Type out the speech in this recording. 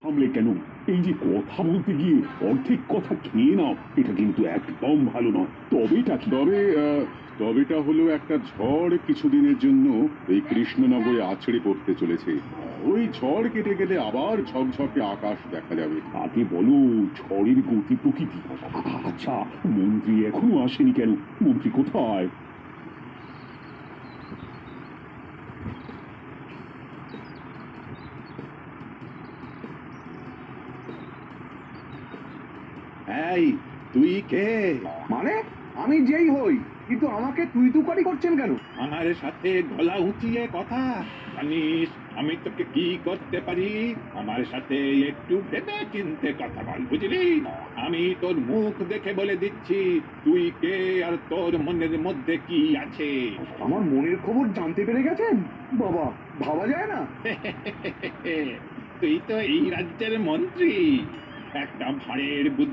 আমলে কেন? এই যে কথা বলতে গিয়ে অর্ধেক কথা খেয়ে নাও, এটা কিন্তু একদম ভালো নয়। তবেটা কি? তবেটা হলো একটা ঝড় কিছুদিনের জন্য এই কৃষ্ণনগরে আছড়ে পড়তে চলেছে। ওই ঝড় কেটে গেলে আবার ঝকঝকে আকাশ দেখা যাবে। আগে বলো, ঝড়ের গতি প্রকৃতি। আচ্ছা, মন্ত্রী এখনো আসেনি কেন? মন্ত্রী কোথায়? এই, তুই কে? মানে আমি যেই হই, কিন্তু আমাকে তুই তুকারি করছেন কেন? আমার সাথে গলা উঁচিয়ে কথা জানিস আমি তোকে কি করতে পারি? আমার সাথে একটু ভেবে চিনতে কথা বল, বুঝলি? আমি তোর মুখ দেখে বলে দিচ্ছি তুই কে আর তোর মনের মধ্যে কি আছে। আমার মনের খবর জানতে পেরে গেছেন? বাবা, ভাবা যায় না। তুই তো এই রাজ্যের মন্ত্রী, একটা ভাঁড়ের বুদ্ধি